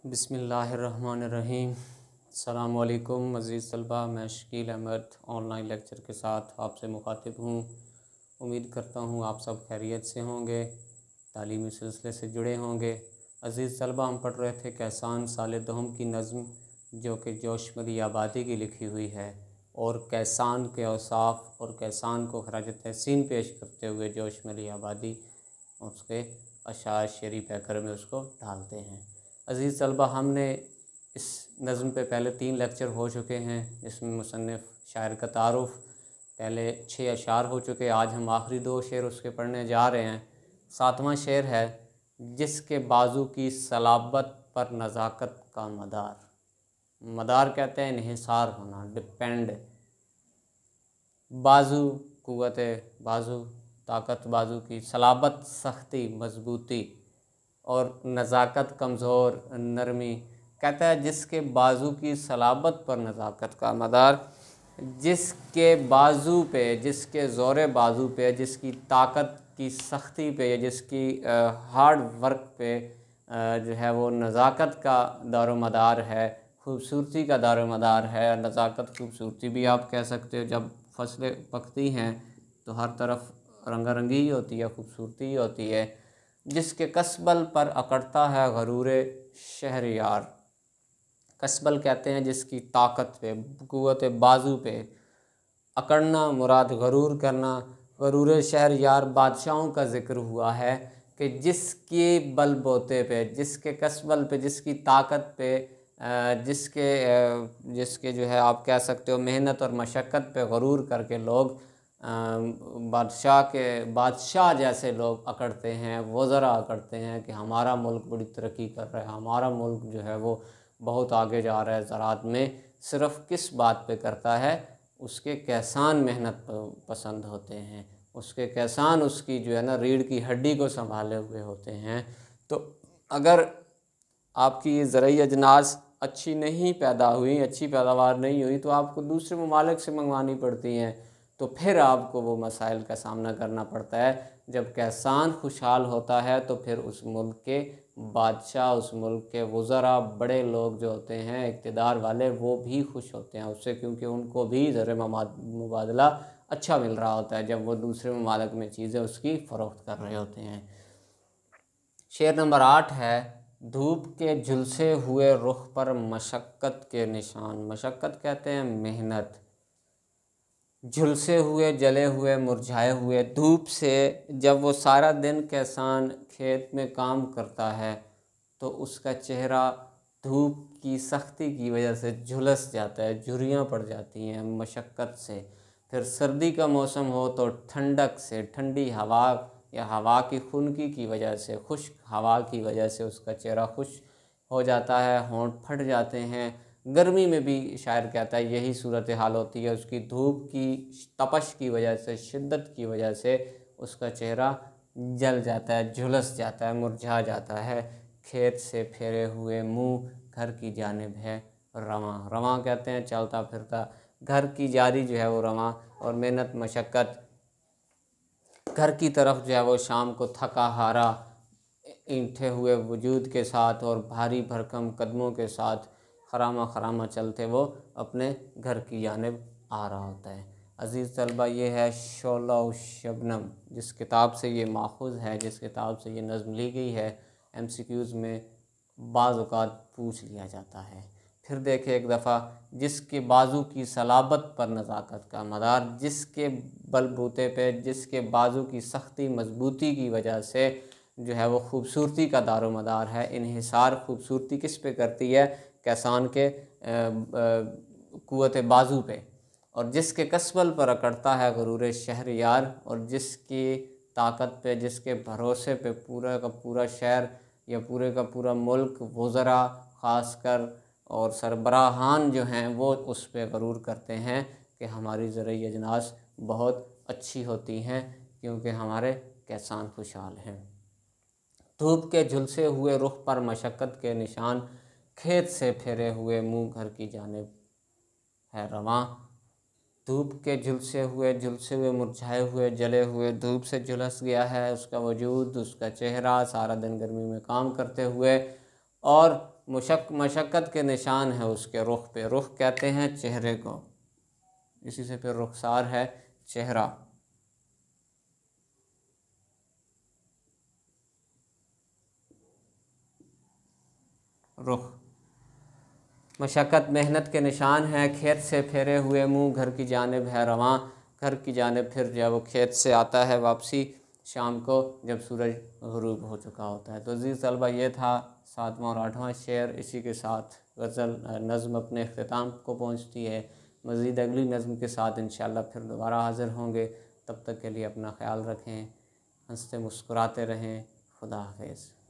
बिस्मिल्लाहिर्रहमानिर्रहीम। अस्सलामु अलैकुम अज़ीज़ तलबा, मैं शकील अहमद ऑनलाइन लेक्चर के साथ आपसे मुखातिब हूँ। उम्मीद करता हूँ आप सब खैरियत से होंगे, तालीमी सिलसिले से जुड़े होंगे। अज़ीज़ तलबा, हम पढ़ रहे थे कैसान साल दोहम की नज़्म जो कि जोशमली आबादी की लिखी हुई है, और कैसान के औसाफ़ और कैसान को खराज तहसीन पेश करते हुए जोशमली आबादी उसके अशार शेरी पैकर में उसको डालते हैं। अज़ीज़ तलबा, हमने इस नज़्म पे पहले 3 लेक्चर हो चुके हैं, जिसमें मुसन्निफ़ शायर का तारुफ़, पहले 6 अशार हो चुके। आज हम आखिरी 2 शेर उसके पढ़ने जा रहे हैं। 7वां शेर है, जिसके बाजू की सलाबत पर नज़ाकत का मदार। मदार कहते हैं इन्हिसार होना, डिपेंड। बाजू क़ुव्वत बाजू, ताकत बाजू की, सलाबत सख्ती मजबूती, और नज़ाकत कमज़ोर नरमी। कहता है जिसके बाजू की सलाबत पर नज़ाकत का मदार, जिसके बाजू पे, जिसके ज़ोर बाजू पे, जिसकी ताकत की सख्ती पे या जिसकी हार्ड वर्क पे जो है वो नज़ाकत का दारो मदार है, खूबसूरती का दारो मदार है। नज़ाकत खूबसूरती भी आप कह सकते हो। जब फसलें पकती हैं तो हर तरफ रंगारंगी ही होती है, खूबसूरती ही होती है। जिसके कसबल पर अकड़ता है गरूर शहरयार। कसबल कहते हैं जिसकी ताकत पे, क़ुव्वत बाजू पे। अकड़ना मुराद गरूर करना। गरूर शहरयार बादशाहों का ज़िक्र हुआ है कि जिसके बलबोते पे, जिसके कसबल पे, जिसकी ताकत पे, जिसके जो है आप कह सकते हो मेहनत और मशक्क़त पे गरूर करके लोग बादशाह जैसे लोग अकड़ते हैं, वज़रा अकड़ते हैं कि हमारा मुल्क बड़ी तरक्की कर रहा है, हमारा मुल्क जो है वो बहुत आगे जा रहा है ज़राअत में। सिर्फ़ किस बात पे करता है? उसके कैसान मेहनत पसंद होते हैं, उसके कैसान उसकी जो है ना रीढ़ की हड्डी को संभाले हुए होते हैं। तो अगर आपकी ये ज़रई अजनास अच्छी नहीं पैदा हुई, अच्छी पैदावार नहीं हुई, तो आपको दूसरे ममालिक से मंगवानी पड़ती हैं, तो फिर आपको वो मसाइल का सामना करना पड़ता है। जब कैसान खुशहाल होता है तो फिर उस मुल्क के बादशाह, उस मुल्क के वज़रा, बड़े लोग जो होते हैं इक़्तिदार वाले, वो भी खुश होते हैं उससे, क्योंकि उनको भी ज़र मुबादला अच्छा मिल रहा होता है जब वो दूसरे ममालिक में चीज़ें उसकी फ़रोख्त कर रहे होते हैं। शेर नंबर 8 है, धूप के झुलसे हुए रुख पर मशक्क़त के निशान। मशक्क़त कहते हैं मेहनत। झुलसे हुए, जले हुए, मुरझाए हुए। धूप से जब वो सारा दिन किसान खेत में काम करता है तो उसका चेहरा धूप की सख्ती की वजह से झुलस जाता है, झुर्रियाँ पड़ जाती हैं मशक्क़त से। फिर सर्दी का मौसम हो तो ठंडक से, ठंडी हवा या हवा की खुनकी की वजह से, खुश्क हवा की वजह से उसका चेहरा खुश हो जाता है, होंठ फट जाते हैं। गर्मी में भी शायर कहता है यही सूरत हाल होती है, उसकी धूप की तपश की वजह से, शिद्दत की वजह से उसका चेहरा जल जाता है, झुलस जाता है, मुरझा जाता है। खेत से फेरे हुए मुँह घर की जानिब है रवां। रवां कहते हैं चलता फिरता, घर की जारी जो है वो रवां, और मेहनत मशक्क़त घर की तरफ जो है वो शाम को थका हारा, ईंठे हुए वजूद के साथ और भारी भरकम कदमों के साथ खरामा खरामा चलते वो अपने घर की जानिब आ रहा होता है। अज़ीज़ तलबा, ये है शोला शबनम, जिस किताब से ये माखूज़ है, जिस किताब से ये नज़्म ली गई है। MCQs में बाज़ औक़ात पूछ लिया जाता है। फिर देखें एक दफ़ा, जिसके बाजू की सलाबत पर नज़ाकत का मदार। जिसके बलबूते पे, जिसके बाजू की सख्ती मजबूती की वजह से जो है वो खूबसूरती का दारो मदार है। इन्हिसार खूबसूरती किस पे करती है? कैसान के क़ुव्वत बाजू पे। और जिसके कसबल पर अकड़ता है गरूर शहरयार, और जिसकी ताकत पे, जिसके भरोसे पे पूरा का पूरा शहर या पूरे का पूरा मुल्क, वज़रा ख़ासकर और सरबराहान जो हैं वो उस पे गरूर करते हैं कि हमारी ज़रई अजनास बहुत अच्छी होती हैं क्योंकि हमारे किसान खुशहाल हैं। धूप के झुलसे हुए रुख पर मशक्क़त के निशान, खेत से फेरे हुए मुँह घर की जानिब है रवां। धूप के झुलसे हुए, मुरझाए हुए, जले हुए, धूप से झुलस गया है उसका वजूद, उसका चेहरा, सारा दिन गर्मी में काम करते हुए, और मशक्क़त के निशान है उसके रुख पे। रुख कहते हैं चेहरे को, इसी से फिर रुखसार है चेहरा। रुख मशक्क़त मेहनत के निशान है। खेत से फेरे हुए मुँह घर की जानिब है रवां, घर की जानिब फिर जब वो खेत से आता है वापसी शाम को जब सूरज ग़ुरूब हो चुका होता है। तो अज़ीज़ तलबा, ये था 7वां और 8वां शेर। इसी के साथ गज़ल नज़्म अपने इख्तिताम को पहुँचती है। मज़ीद अगली नज़्म के साथ इंशाअल्लाह फिर दोबारा हाज़िर होंगे। तब तक के लिए अपना ख्याल रखें, हंसते मुस्कुराते रहें। खुदा हाफ़िज़।